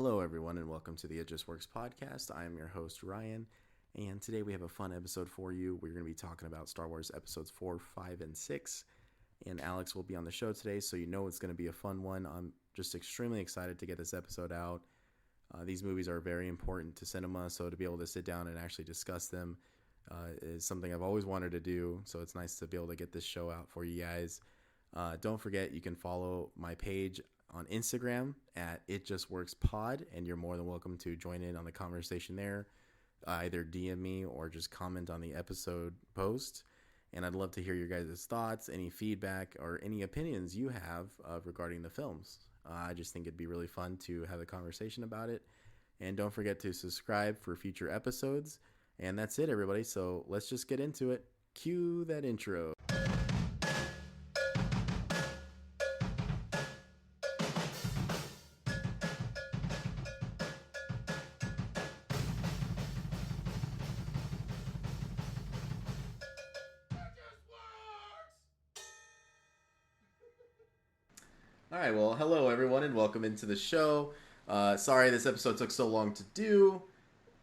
Hello, everyone, and welcome to the It Just Works podcast. I am your host, Ryan, and today we have a fun episode for you. We're going to be talking about Star Wars episodes 4, 5, and 6, and Alex will be on the show today, so you know it's going to be a fun one. I'm just extremely excited to get this episode out. These movies are very important to cinema, so to be able to sit down and actually discuss them is something I've always wanted to do, so it's nice to be able to get this show out for you guys. Don't forget, you can follow my page on Instagram at ItJustWorksPod, and you're more than welcome to join in on the conversation there. Either DM me or just comment on the episode post, and I'd love to hear your guys' thoughts, any feedback, or any opinions you have regarding the films. I just think it'd be really fun to have a conversation about it, and don't forget to subscribe for future episodes. And that's it, everybody, so let's just get into it. Cue that intro. All right, well, hello everyone, and welcome into the show. Sorry this episode took so long to do.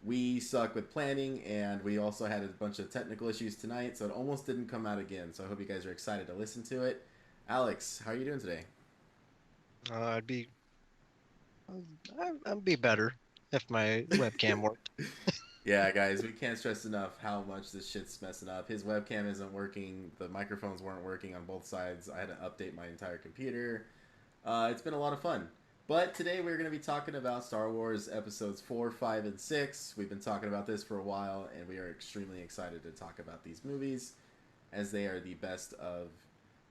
We suck with planning, and we also had a bunch of technical issues tonight, so it almost didn't come out again. So I hope you guys are excited to listen to it. Alex, how are you doing today? I'd be better if my webcam worked. Yeah, guys, we can't stress enough how much this shit's messing up. His webcam isn't working. The microphones weren't working on both sides. I had to update my entire computer. It's been a lot of fun. But today we're going to be talking about Star Wars episodes 4, 5, and 6. We've been talking about this for a while, and we are extremely excited to talk about these movies, as they are the best of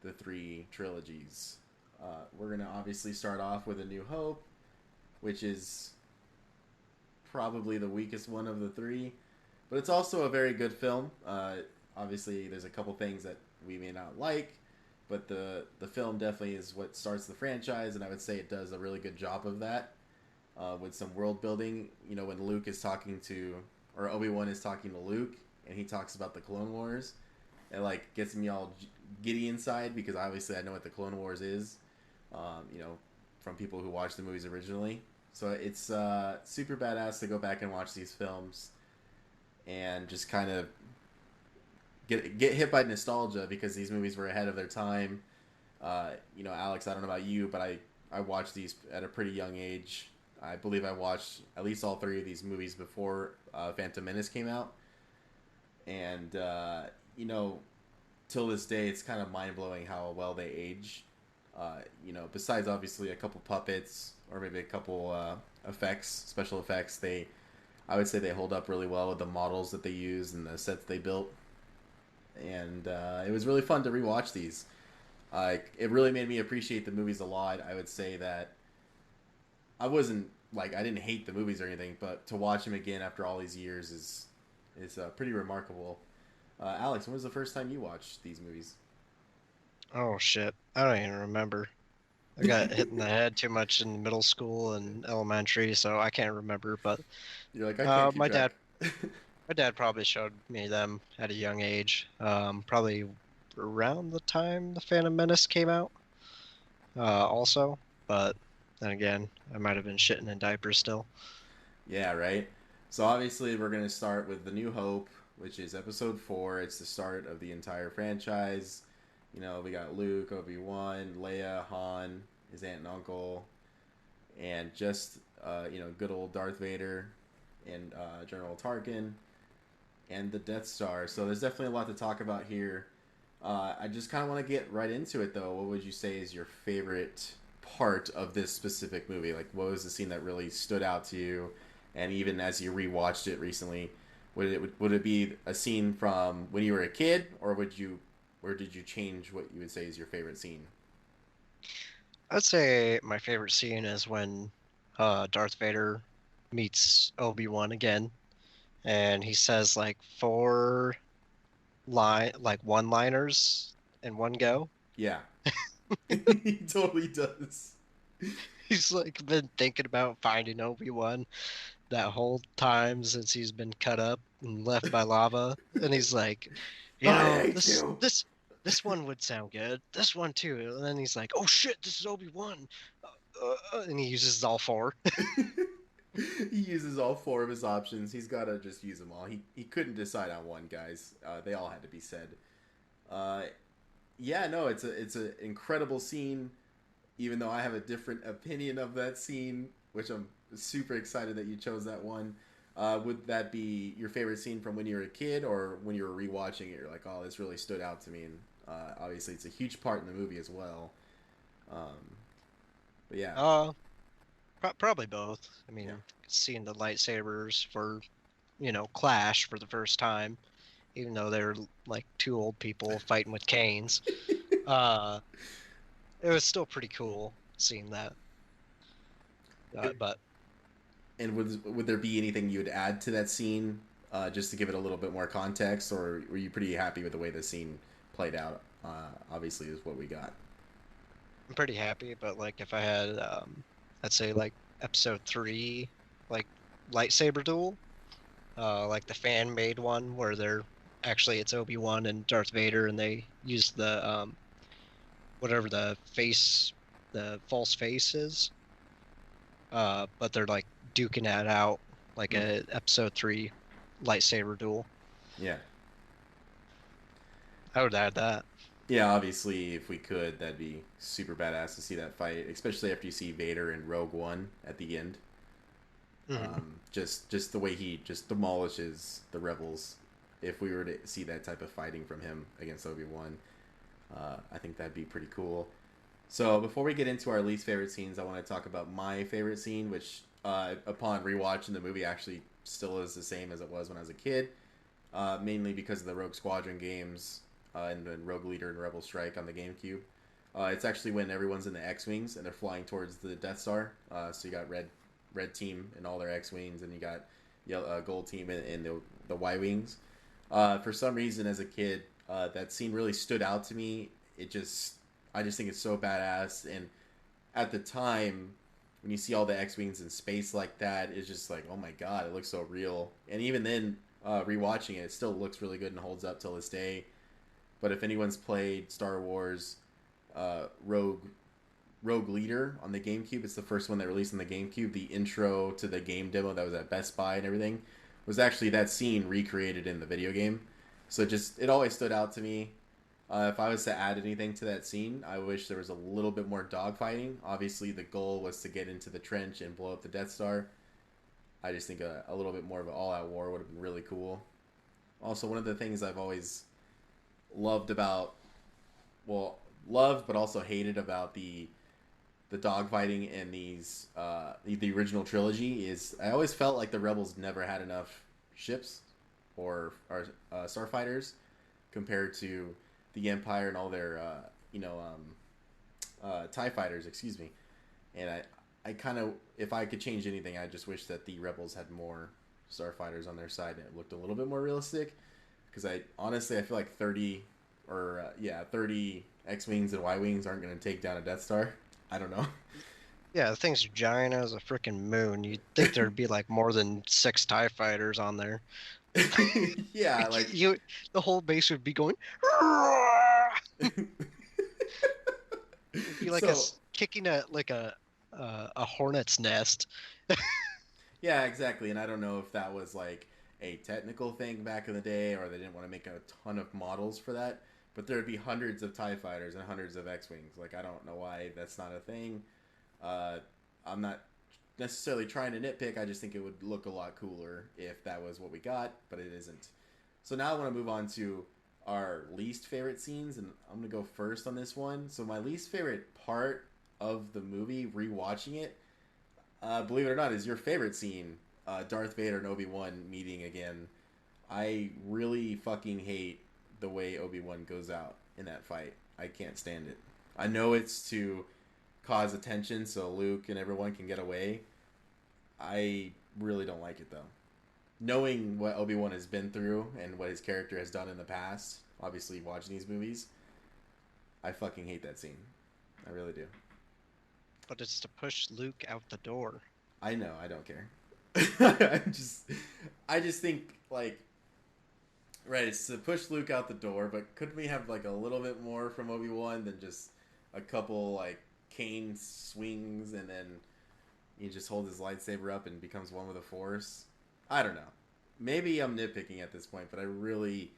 the three trilogies. We're going to obviously start off with A New Hope, which is probably the weakest one of the three, but it's also a very good film. Obviously, there's a couple things that we may not like, but the film definitely is what starts the franchise, and I would say it does a really good job of that with some world building. You know, when Luke is talking to, or Obi-Wan is talking to Luke, and he talks about the Clone Wars, it like gets me all giddy inside, because obviously I know what the Clone Wars is, you know, from people who watched the movies originally. So it's super badass to go back and watch these films and just kind of get hit by nostalgia, because these movies were ahead of their time. You know, Alex, I don't know about you, but I watched these at a pretty young age. I believe I watched at least all three of these movies before Phantom Menace came out. And, you know, till this day, it's kind of mind-blowing how well they age. You know, besides obviously a couple puppets or maybe a couple special effects, I would say they hold up really well with the models that they use and the sets they built. And it was really fun to rewatch these. It really made me appreciate the movies a lot. I would say that I didn't hate the movies or anything, but to watch them again after all these years is pretty remarkable. Alex, when was the first time you watched these movies? Oh shit, I don't even remember. I got hit in the head too much in middle school and elementary, so I can't remember. But You're like, I can't keep my track. dad probably showed me them at a young age. Probably around the time the Phantom Menace came out. Also, but then again, I might have been shitting in diapers still. Yeah, right. So obviously we're going to start with The New Hope, which is episode 4. It's the start of the entire franchise. You know, we got Luke, Obi-Wan, Leia, Han, his aunt and uncle, and just, you know, good old Darth Vader and General Tarkin and the Death Star. So there's definitely a lot to talk about here. I just kind of want to get right into it, though. What would you say is your favorite part of this specific movie? Like, what was the scene that really stood out to you? And even as you rewatched it recently, would it be a scene from when you were a kid, or did you change what you would say is your favorite scene? I'd say my favorite scene is when Darth Vader meets Obi-Wan again, and he says like one-liners in one go. Yeah, he totally does. He's like been thinking about finding Obi-Wan that whole time since he's been cut up and left by lava, and he's like, you I know, hate this you. this this one would sound good. This one too. And then he's like, oh shit, this is Obi-Wan, and he uses all four. He uses all four of his options. He's got to just use them all. He couldn't decide on one, guys. They all had to be said. Uh, yeah, no, it's a incredible scene. Even though I have a different opinion of that scene, which I'm super excited that you chose that one. Would that be your favorite scene from when you were a kid, or when you were rewatching it? You're like, oh, this really stood out to me, and obviously it's a huge part in the movie as well. Um, but yeah, Uh, Probably both. I yeah, mean, seeing the lightsabers for, clash for the first time, even though they're like two old people fighting with canes. Uh, it was still pretty cool seeing that. But and would there be anything you would add to that scene, just to give it a little bit more context, or were you pretty happy with the way the scene played out? Obviously, is what we got. I'm pretty happy. But like, if I had, I'd say like episode 3, like lightsaber duel, like the fan made one where it's Obi-Wan and Darth Vader, and they use the whatever the false face is, but they're like duking that out like Mm. a episode 3 lightsaber duel. Yeah, I would add that. yeah. Obviously, if we could, that'd be super badass to see that fight, especially after you see Vader in Rogue One at the end. Hmm. Just the way he just demolishes the rebels. If we were to see that type of fighting from him against Obi Wan, I think that'd be pretty cool. So before we get into our least favorite scenes, I want to talk about my favorite scene, which upon rewatching the movie actually still is the same as it was when I was a kid. Mainly because of the Rogue Squadron games, and then Rogue Leader and Rebel Strike on the GameCube. It's actually when everyone's in the X-wings and they're flying towards the Death Star. So you got red team and all their X-wings, and you got gold team and the Y-wings. For some reason, as a kid, that scene really stood out to me. I just think it's so badass. And at the time, when you see all the X-wings in space like that, it's just like, oh my god, it looks so real. And even then, rewatching it, it still looks really good and holds up till this day. But if anyone's played Star Wars, Rogue Leader on the GameCube, it's the first one that released on the GameCube. The intro to the game demo that was at Best Buy and everything was actually that scene recreated in the video game. So it always stood out to me. If I was to add anything to that scene, I wish there was a little bit more dogfighting. Obviously, the goal was to get into the trench and blow up the Death Star. I just think a little bit more of an all-out war would have been really cool. Also, one of the things I've always loved about, well, loved but also hated about the dogfighting in the original trilogy is I always felt like the rebels never had enough ships or starfighters compared to the Empire and all their Tie fighters, excuse me. And I kind of, if I could change anything, I just wish that the rebels had more starfighters on their side and it looked a little bit more realistic. Because I honestly I feel like 30 X-wings and Y-wings aren't going to take down a Death Star. I don't know. Yeah, the thing's giant as a freaking moon. You'd think there'd be like more than 6 TIE fighters on there. Yeah, like The whole base would be going. It'd be like so. kicking a hornet's nest. Yeah, exactly. And I don't know if that was like a technical thing back in the day, or they didn't want to make a ton of models for that. But there would be hundreds of Tie fighters and hundreds of X-wings. Like I don't know why that's not a thing. Uh, I'm not necessarily trying to nitpick. I just think it would look a lot cooler if that was what we got, but it isn't. So now I want to move on to our least favorite scenes, and I'm gonna go first on this one. So my least favorite part of the movie, rewatching it, believe it or not, is your favorite scene, Darth Vader and Obi Wan meeting again. I really fucking hate the way Obi Wan goes out in that fight. I can't stand it. I know it's to cause attention so Luke and everyone can get away. I really don't like it though. Knowing what Obi Wan has been through and what his character has done in the past, obviously watching these movies, I fucking hate that scene. I really do. But it's to push Luke out the door. I know. I don't care. I just think like, right, it's to push Luke out the door, but couldn't we have like a little bit more from Obi Wan than just a couple like cane swings and then he just holds his lightsaber up and becomes one with the Force. I don't know. Maybe I'm nitpicking at this point, but I really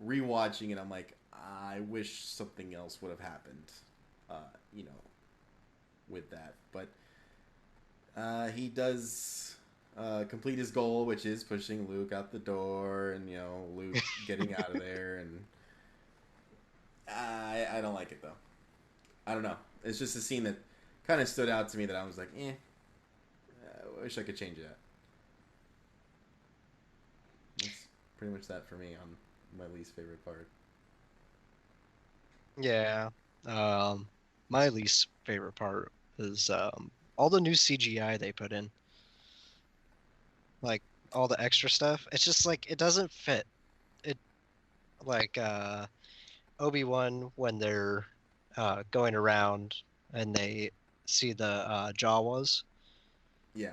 rewatching it. I'm like, I wish something else would have happened. Uh, you know, with that, but he does complete his goal, which is pushing Luke out the door, and Luke getting out of there, and I don't like it though. I don't know. It's just a scene that kind of stood out to me that I was like, I wish I could change that. That's pretty much that for me on my least favorite part. Yeah. Um, my least favorite part is all the new CGI they put in, like all the extra stuff. It's just like it doesn't fit. It like Obi-Wan when they're going around and they see the Jawas. Yeah.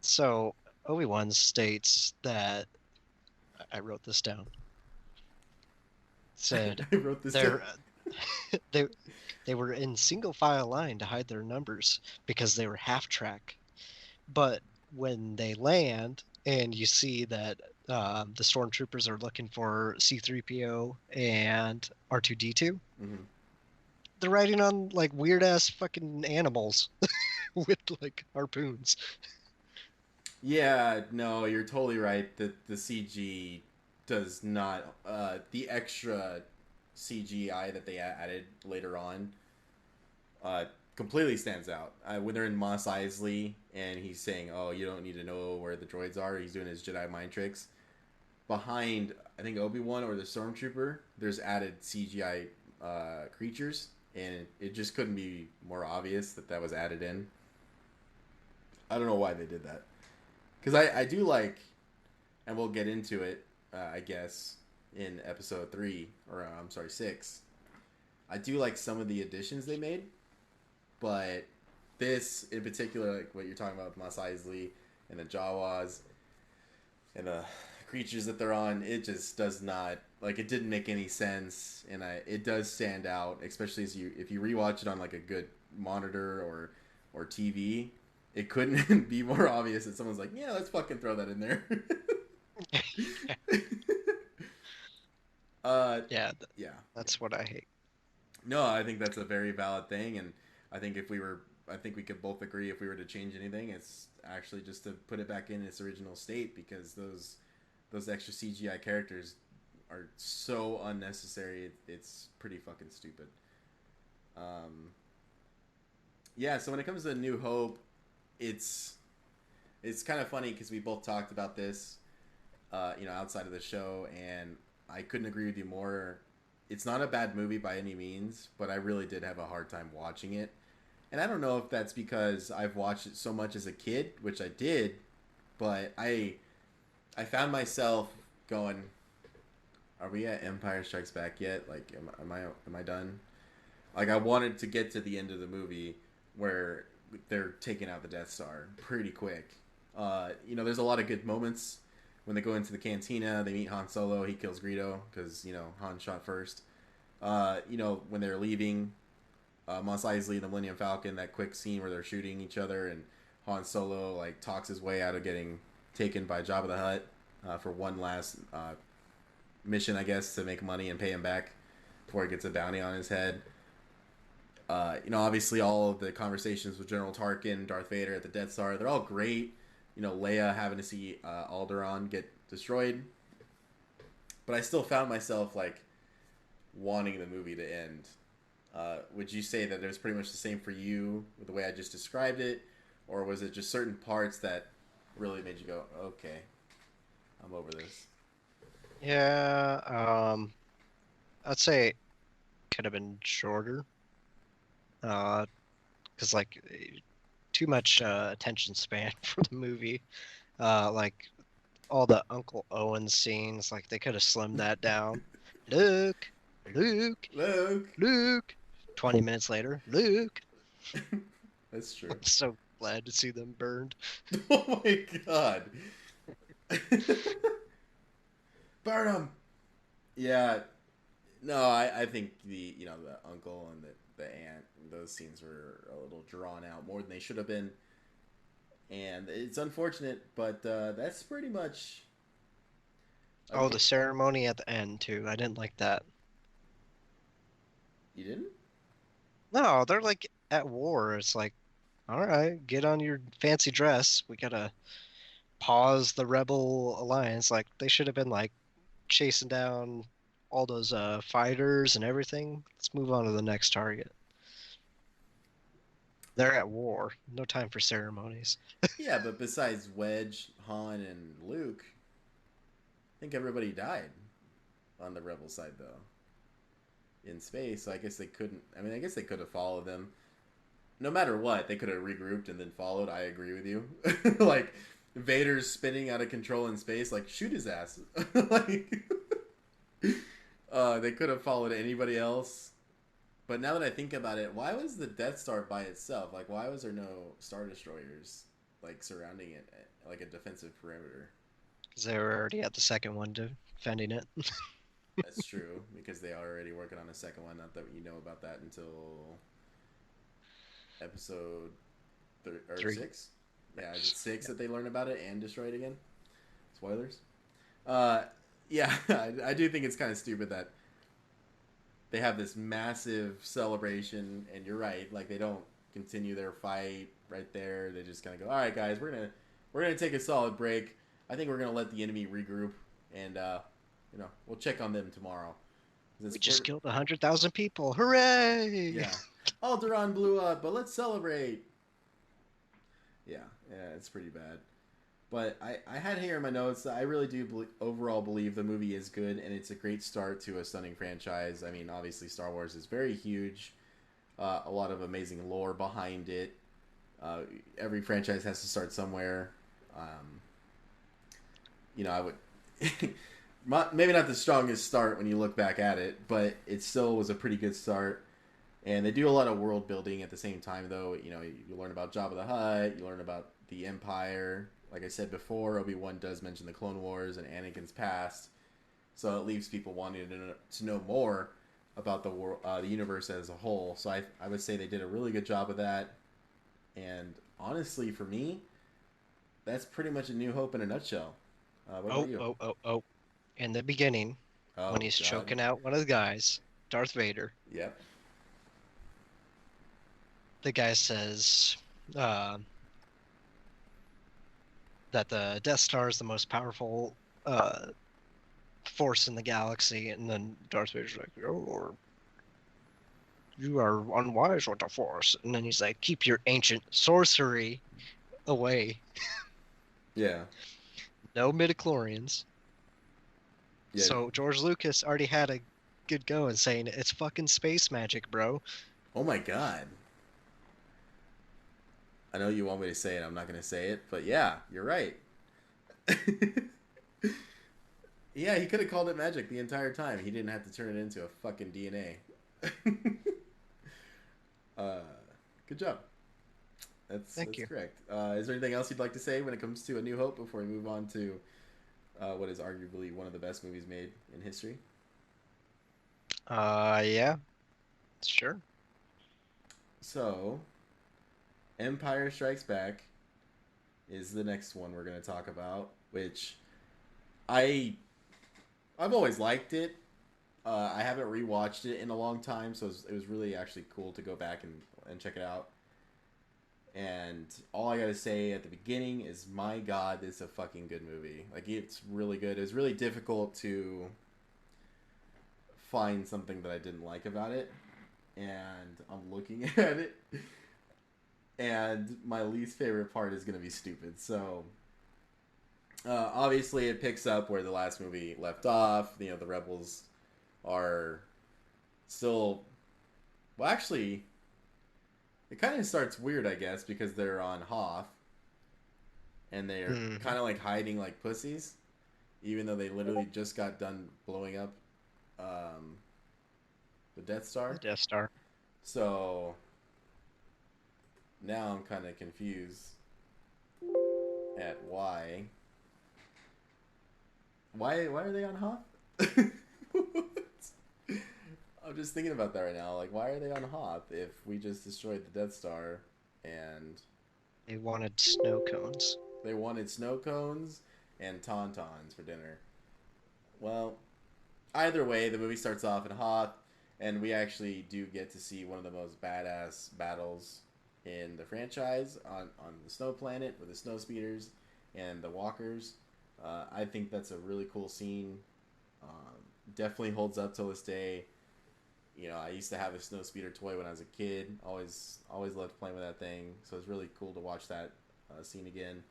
So Obi-Wan states that I wrote this down. Said I wrote this down. they're they they were in single file line to hide their numbers because they were half track. But when they land and you see that the stormtroopers are looking for C-3PO and R2-D2, Mm-hmm. they're riding on like weird ass fucking animals with like harpoons. Yeah, no, you're totally right. The CG does not the extra CGI that they added later on uh, completely stands out. When they're in Mos Eisley and he's saying, "Oh, you don't need to know where the droids are." He's doing his Jedi mind tricks. Behind, I think Obi-Wan or the Stormtrooper, there's added CGI creatures, and it just couldn't be more obvious that that was added in. I don't know why they did that. Because I do like, and we'll get into it, I guess, in episode 3, or I'm sorry, 6. I do like some of the additions they made, but this in particular, like what you're talking about with Mos Eisley and the Jawas and the creatures that they're on, it just does not, like, it didn't make any sense, and it does stand out, especially if you rewatch it on like a good monitor or TV. It couldn't be more obvious that someone's like, yeah, let's fucking throw that in there. uh, Yeah, yeah. that's what I hate. No, I think that's a very valid thing, and I think I think we could both agree if we were to change anything, it's actually just to put it back in its original state because those extra CGI characters are so unnecessary. It's pretty fucking stupid. Um, yeah. So when it comes to New Hope, it's it's kind of funny because we both talked about this, outside of the show, and I couldn't agree with you more. It's not a bad movie by any means, but I really did have a hard time watching it. And I don't know if that's because I've watched it so much as a kid, which I did, but I found myself going, "Are we at Empire Strikes Back yet? Like, am I done?" Like, I wanted to get to the end of the movie where they're taking out the Death Star pretty quick. There's a lot of good moments when they go into the cantina. They meet Han Solo. He kills Greedo because Han shot first. When they're leaving Mos Eisley, the Millennium Falcon, that quick scene where they're shooting each other and Han Solo like talks his way out of getting taken by Jabba the Hutt for one last mission, I guess, to make money and pay him back before he gets a bounty on his head. Obviously all of the conversations with General Tarkin, Darth Vader at the Death Star, they're all great. Leia having to see Alderaan get destroyed. But I still found myself, like, wanting the movie to end. Would you say that it was pretty much the same for you with the way I just described it? Or was it just certain parts that really made you go, okay, I'm over this? Yeah, I'd say it could have been shorter. Because like too much attention span for the movie. Like all the Uncle Owen scenes, like they could have slimmed that down. Luke, Luke, Luke! Luke. 20 minutes later, Luke. That's true. I'm so glad to see them burned. Oh my god. Burn him! Yeah, no, I think the uncle and the aunt, those scenes were a little drawn out more than they should have been. and it's unfortunate, but that's pretty much a Oh, good. the ceremony at the end too. I didn't like that. You didn't? No, they're like at war. It's like, all right, get on your fancy dress. We gotta pause the rebel alliance. Like they should have been like chasing down all those fighters and everything. Let's move on to the next target. They're at war. No time for ceremonies. Yeah, but besides Wedge, Han, and Luke, I think everybody died on the rebel side though in space. So I guess they couldn't. I mean, I guess they could have followed them. No matter what, they could have regrouped and then followed. I agree with you. Like Vader's spinning out of control in space. Like shoot his ass. Like they could have followed anybody else. But now that I think about it, why was the Death Star by itself? Like, why was there no Star Destroyers like surrounding it, like a defensive perimeter? Because they were already at the second one defending it. That's true because they are already working on a second one. Not that you know about that until episode or 3. 6. Yeah, is it 6 that they learn about it and destroy it again? Spoilers. Uh, yeah, I do think it's kind of stupid that they have this massive celebration, and you're right. Like they don't continue their fight right there. They just kind of go, "All right, guys, we're gonna take a solid break. I think we're gonna let the enemy regroup, and we'll check on them tomorrow." We just killed 100,000 people. Hooray! Yeah, Alderaan blew up, but let's celebrate. Yeah, it's pretty bad. But I had here in my notes that I really do overall believe the movie is good and it's a great start to a stunning franchise. I mean, obviously, Star Wars is very huge, a lot of amazing lore behind it. Every franchise has to start somewhere. Um, I would. Maybe not the strongest start when you look back at it, but it still was a pretty good start. And they do a lot of world building at the same time, though. You learn about Jabba the Hutt, you learn about the Empire. Like I said before, Obi-Wan does mention the Clone Wars and Anakin's past, so it leaves people wanting to know more about the world, the universe as a whole. So I would say they did a really good job of that. And honestly, for me, that's pretty much A New Hope in a nutshell. What about Oh, you? oh, oh, oh. In the beginning, when Oh he's God. choking out one of the guys, Darth Vader, Yep. the guy says uh, that the Death Star is the most powerful force in the galaxy, and then Darth Vader's like, "Oh, you are unwise with the Force," and then he's like, "Keep your ancient sorcery away." Yeah. No midichlorians. Yeah. So George Lucas already had a good go in saying it's fucking space magic, bro. Oh my God. I know you want me to say it. I'm not going to say it, but yeah, you're right. Yeah, he could have called it magic the entire time. He didn't have to turn it into a fucking DNA. uh, good job. Thank That's you. correct. Is there anything else you'd like to say when it comes to A New Hope before we move on to what is arguably one of the best movies made in history? Yeah, sure. So, Empire Strikes Back is the next one we're going to talk about, which I I've always liked it. I haven't rewatched it in a long time, so it was really actually cool to go back and check it out. And all I gotta say at the beginning is, my God, this is a fucking good movie. Like it's really good. It was really difficult to find something that I didn't like about it, and I'm looking at it, and my least favorite part is gonna be stupid. So obviously, it picks up where the last movie left off. The rebels are still. Well, actually, it kind of starts weird, I guess, because they're on Hoth and they're Mm-hmm. kind of like hiding like pussies, even though they literally just got done blowing up um, the Death The Star. Death Star. So now I'm kind of confused at why are they on Hoth? I'm just thinking about that right now. Like, why are they on Hoth if we just destroyed the Death Star and They wanted snow cones. They wanted snow cones and tauntauns for dinner. Well, either way, the movie starts off in Hoth, and we actually do get to see one of the most badass battles in the franchise on the snow planet with the snow speeders and the walkers. I think that's a really cool scene. Definitely holds up till this day. You know, I used to have a snow speeder toy when I was a kid. Always loved playing with that thing. So it's really cool to watch that scene again.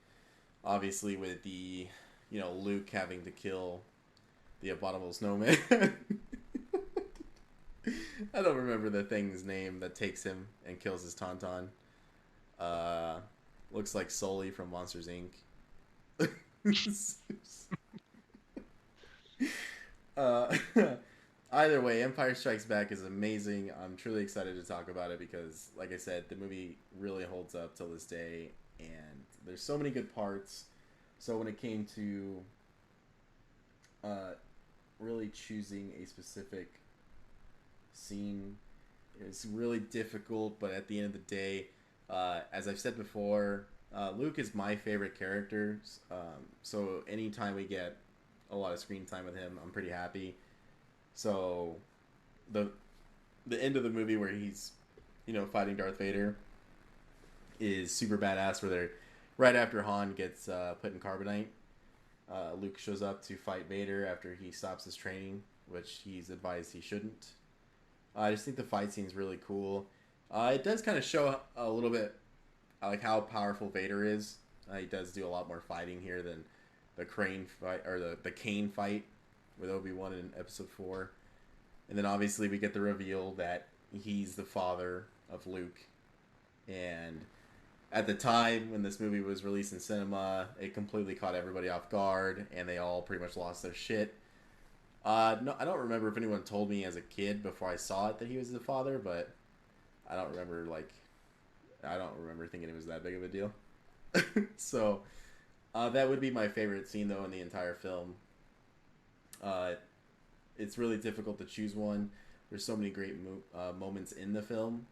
Obviously, with the Luke having to kill the abominable snowman. I don't remember the thing's name that takes him and kills his tauntaun. Looks like Sully from Monsters Inc. uh, Either way, Empire Strikes Back is amazing. I'm truly excited to talk about it because, like I said, the movie really holds up till this day, and there's so many good parts. So when it came to really choosing a specific scene, it's really difficult. But at the end of the day, as I've said before, Luke is my favorite character. So anytime we get a lot of screen time with him, I'm pretty happy. So the end of the movie where he's fighting Darth Vader is super badass. Where they're right after Han gets put in carbonite, Luke shows up to fight Vader after he stops his training, which he's advised he shouldn't. I just think the fight scene is really cool. It does kind of show a little bit like how powerful Vader is. He does do a lot more fighting here than the Crane fight or the Kane fight with Obi-Wan in Episode 4. And then obviously we get the reveal that he's the father of Luke. And at the time when this movie was released in cinema, it completely caught everybody off guard, and they all pretty much lost their shit. No, I don't remember if anyone told me as a kid before I saw it that he was the father, but I don't remember thinking it was that big of a deal. So that would be my favorite scene though in the entire film. It's really difficult to choose one. There's so many great moments in the film.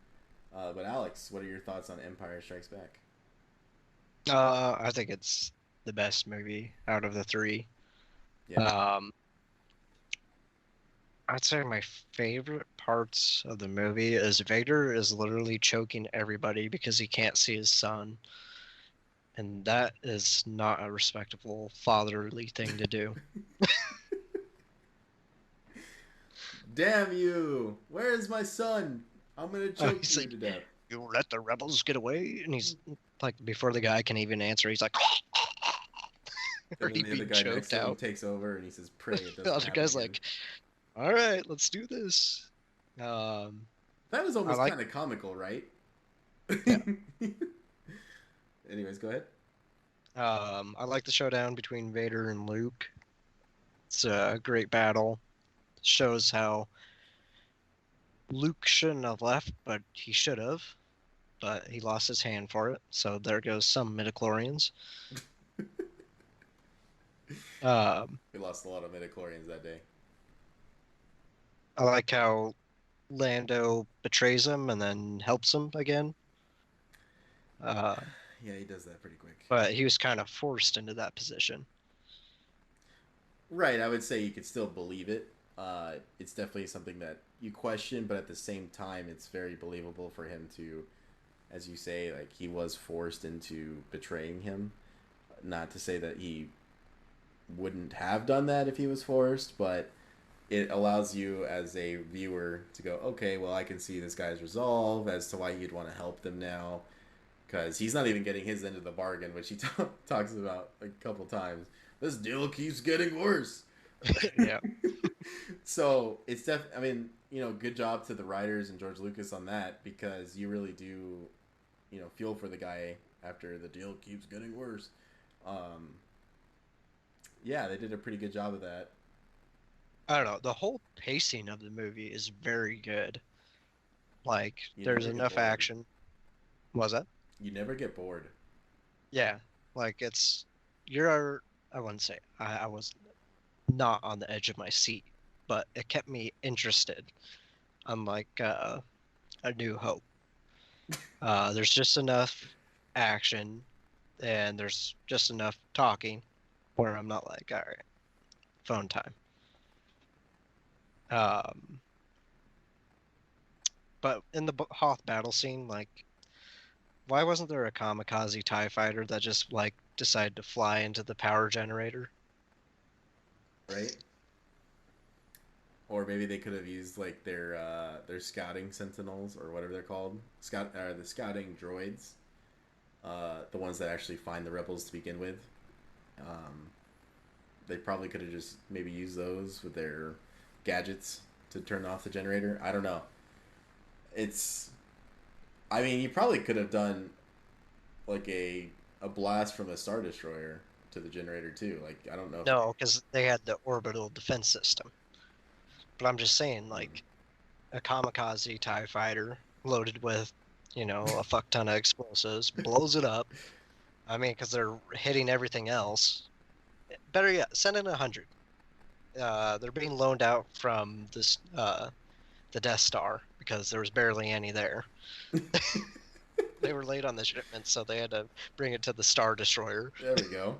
But Alex, what are your thoughts on Empire Strikes Back? I think it's the best movie out of the three. Yeah. I'd say my favorite parts of the movie is Vader is literally choking everybody because he can't see his son. And that is not a respectable fatherly thing to do. Damn you! Where is my son? I'm gonna choke you like, to death. You let the rebels get away? And he's like, before the guy can even answer, he's like, or and then the other guy next to him takes over and he says, "Pray it doesn't happen." The guy's again. Like, all right, let's do this. That was almost kind of comical, right? Yeah. Anyways, go ahead. I like the showdown between Vader and Luke. It's a great battle. Shows how Luke shouldn't have left, but he should have. But he lost his hand for it. So there goes some midichlorians. We lost a lot of midichlorians that day. I like how Lando betrays him and then helps him again. Yeah, he does that pretty quick. But he was kind of forced into that position. Right, I would say you could still believe it. It's definitely something that you question, but at the same time, it's very believable for him to, as you say, like he was forced into betraying him. Not to say that he wouldn't have done that if he was forced, but it allows you as a viewer to go, okay, well, I can see this guy's resolve as to why he'd want to help them now, because he's not even getting his end of the bargain, which he talks about a couple times. This deal keeps getting worse. Yeah. So it's I mean, good job to the writers and George Lucas on that, because you really do, feel for the guy after the deal keeps getting worse. Yeah, they did a pretty good job of that. I don't know. The whole pacing of the movie is very good. Like, there's enough action. Was that? You never get bored. Yeah. Like, I wouldn't say, I was not on the edge of my seat, but it kept me interested. Unlike A New Hope. There's just enough action, and there's just enough talking where I'm not like, all right, phone time. Um, but in the Hoth battle scene, like, why wasn't there a kamikaze TIE fighter that just like decided to fly into the power generator? Right? Or maybe they could have used like their scouting sentinels or whatever they're called, the scouting droids, the ones that actually find the rebels to begin with. Um, they probably could have just maybe used those with their gadgets to turn off the generator. I don't know. It's, I mean, you probably could have done like a blast from a star destroyer to the generator too. Like I don't know if No, because they had the orbital defense system. But I'm just saying, like, a kamikaze TIE fighter loaded with, a fuck ton of explosives, blows it up. I mean, because they're hitting everything else. Better yet, send in 100. They're being loaned out from this the Death Star because there was barely any there. They were late on the shipment, so they had to bring it to the Star Destroyer. there we go.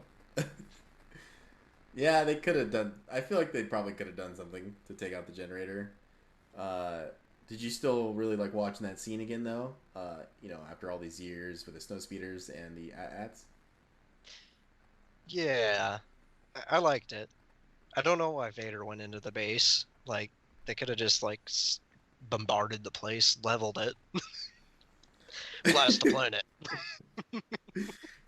Yeah, they could have done. I feel like they probably could have done something to take out the generator. Uh, did you still really like watching that scene again though? After all these years with the snow speeders and the AT-ATs. Yeah, I liked it. I don't know why Vader went into the base. Like, they could have just like bombarded the place, leveled it, blast the planet.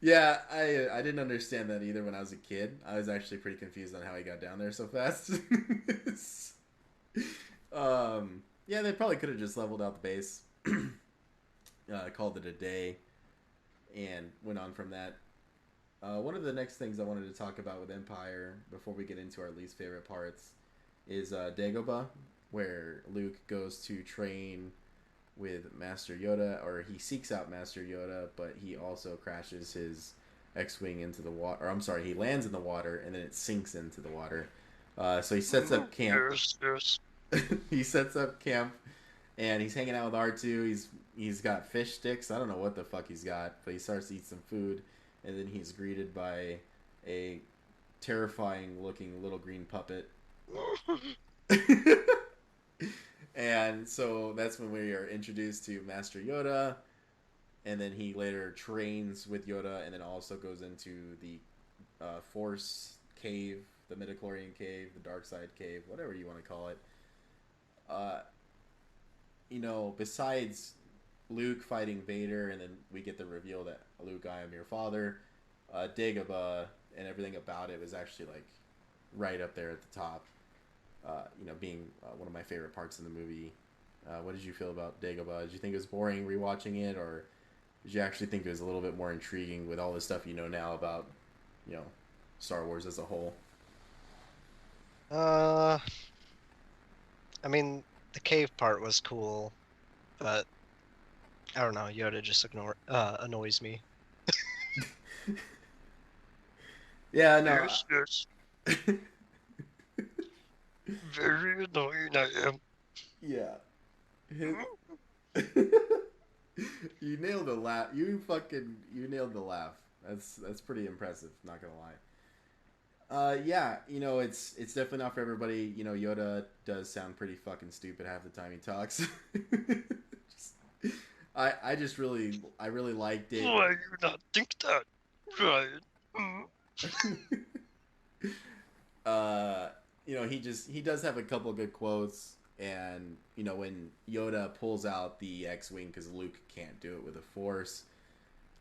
Yeah, I didn't understand that either when I was a kid. I was actually pretty confused on how he got down there so fast. Yeah, they probably could have just leveled out the base, called it a day, and went on from that. One of the next things I wanted to talk about with Empire before we get into our least favorite parts is Dagobah, where Luke goes to train with Master Yoda, or he seeks out Master Yoda, but he also crashes his X-wing into the water. Or I'm sorry, he lands in the water and then it sinks into the water. So he sets up camp. Yes. He sets up camp, and he's hanging out with R2. He's got fish sticks. I don't know what the fuck he's got, but he starts to eat some food, and then he's greeted by a terrifying looking little green puppet. And so that's when we are introduced to Master Yoda, and then he later trains with Yoda, and then also goes into the Force cave, the midichlorian cave, the dark side cave, whatever you want to call it. Uh, besides Luke fighting Vader, and then we get the reveal that Luke, I am your father. Dagobah and everything about it was actually like right up there at the top. Being one of my favorite parts of the movie. What did you feel about Dagobah? Did you think it was boring rewatching it, or did you actually think it was a little bit more intriguing with all the stuff you know now about, you know, Star Wars as a whole? I mean, the cave part was cool, but I don't know. Yoda just annoys me. Yeah, no. Yes. Very annoying I am. Yeah. You nailed the laugh. You nailed the laugh. That's pretty impressive. Not gonna lie. Yeah, it's definitely not for everybody. Yoda does sound pretty fucking stupid half the time he talks. just, I really liked it. Why you not think that, Ryan? He does have a couple good quotes, and when Yoda pulls out the X-wing because Luke can't do it with the Force,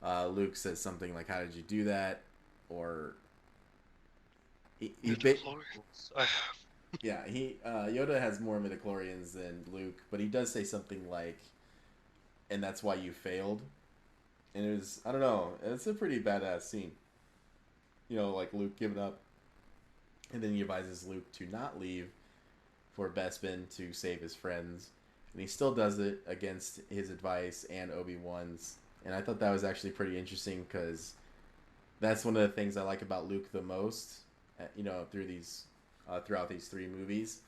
Luke says something like, "How did you do that?" Or Yoda has more midichlorians than Luke, but he does say something like, "And that's why you failed." And it was, I don't know, it's a pretty badass scene. Like Luke giving up, and then he advises Luke to not leave for Bespin to save his friends, and he still does it against his advice and Obi-Wan's. And I thought that was actually pretty interesting because that's one of the things I like about Luke the most. Throughout these three movies,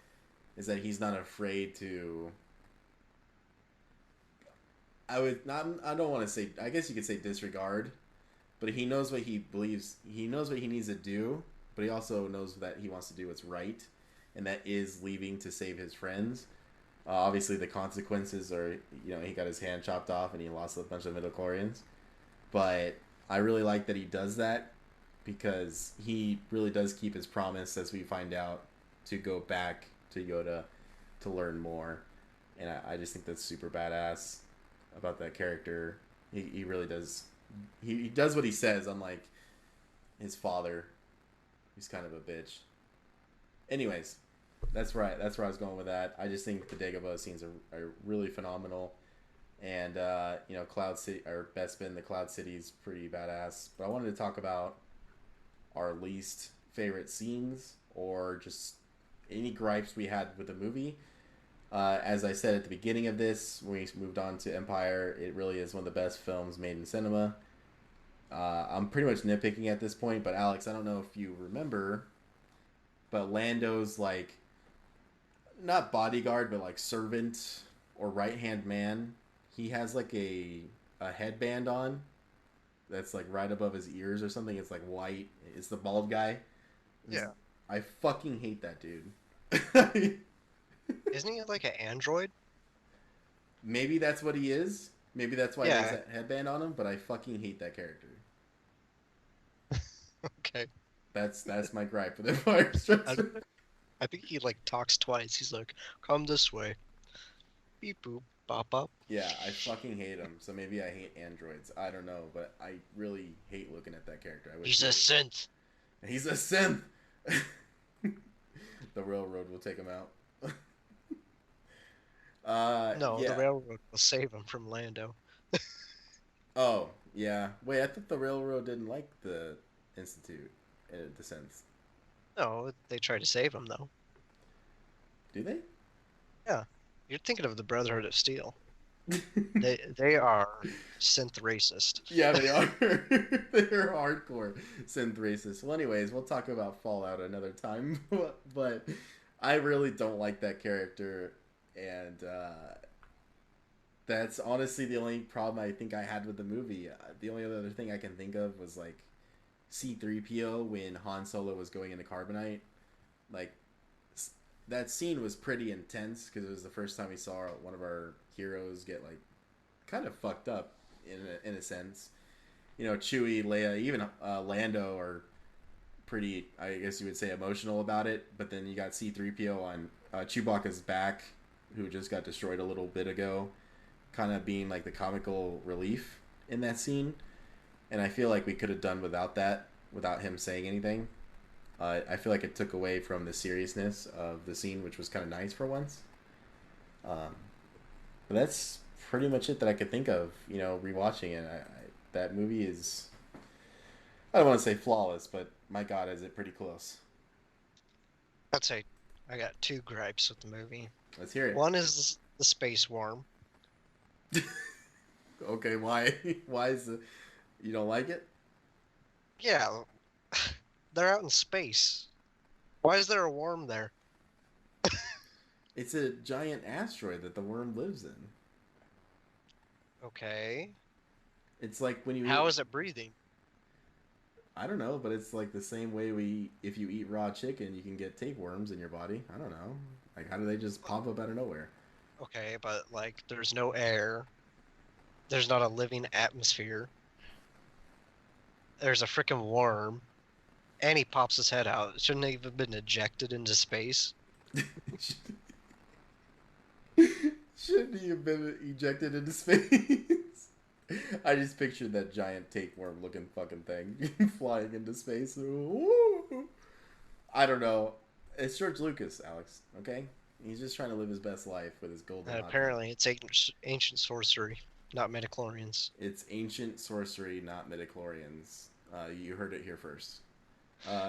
is that he's not afraid to. I would not. I don't want to say. I guess you could say disregard, but he knows what he believes. He knows what he needs to do, but he also knows that he wants to do what's right, and that is leaving to save his friends. Obviously, the consequences are, he got his hand chopped off and he lost a bunch of midichlorians. But I really like that he does that because he really does keep his promise, as we find out, to go back to Yoda to learn more. And I just think that's super badass about that character. He really does. He does what he says, unlike his father, who's kind of a bitch. Anyways, that's right. That's where I was going with that. I just think the Dagobah scenes are really phenomenal. And, Cloud City, or Bespin, the Cloud City is pretty badass. But I wanted to talk about our least favorite scenes or just any gripes we had with the movie. As I said at the beginning of this, when we moved on to Empire, it really is one of the best films made in cinema. I'm pretty much nitpicking at this point, but Alex, I don't know if you remember, but Lando's like, not bodyguard, but like servant or right hand man. He has like a headband on that's like right above his ears or something. It's like white. It's the bald guy. Yeah. I fucking hate that dude. Isn't he like an android? Maybe that's what he is. Maybe that's why he has Yeah. that headband on him. But I fucking hate that character. Okay. That's my gripe with Empire Strikes I, Back. I think he like talks twice. He's like, "Come this way." Beep boop, bop bop. Yeah, I fucking hate him. So maybe I hate androids. I don't know, but I really hate looking at that character. I wish He's a synth. He's a synth. The railroad will take him out. No, Yeah. the railroad will save him from Lando. Oh, yeah. Wait, I thought the railroad didn't like the Institute, the synths. No, they try to save him though. Do they? Yeah, you're thinking of the Brotherhood of Steel. They are synth racist. Yeah, they are. They're hardcore synth racists. Well, anyways, we'll talk about Fallout another time. But I really don't like that character, and that's honestly the only problem I think I had with the movie. The only other thing I can think of was like C-3PO when Han Solo was going into carbonite. Like, that scene was pretty intense because it was the first time we saw one of our heroes get like kind of fucked up in a sense. Chewie, Leia, even Lando are pretty, I guess you would say, emotional about it. But then you got C-3PO on Chewbacca's back, who just got destroyed a little bit ago, kind of being like the comical relief in that scene. And I feel like we could have done without that, without him saying anything. I feel like it took away from the seriousness of the scene, which was kind of nice for once. But that's pretty much it that I could think of, rewatching it. That movie is, I don't want to say flawless, but my God, is it pretty close. I'd say I got two gripes with the movie. Let's hear it. One is the space worm. Okay, why? Why you don't like it? Yeah, they're out in space. Why is there a worm there? It's a giant asteroid that the worm lives in. Okay. It's like when you How eat, is it breathing? I don't know, but it's like the same way if you eat raw chicken, you can get tapeworms in your body. I don't know. Like, how do they just pop up out of nowhere? Okay, but like there's no air. There's not a living atmosphere. There's a freaking worm. And he pops his head out. Shouldn't he have been ejected into space? Shouldn't he have been ejected into space? I just pictured that giant tapeworm looking fucking thing flying into space. Ooh. I don't know. It's George Lucas, Alex, okay? He's just trying to live his best life with his golden And hot apparently it's ancient sorcery, not midichlorians. It's ancient sorcery, not midichlorians. You heard it here first.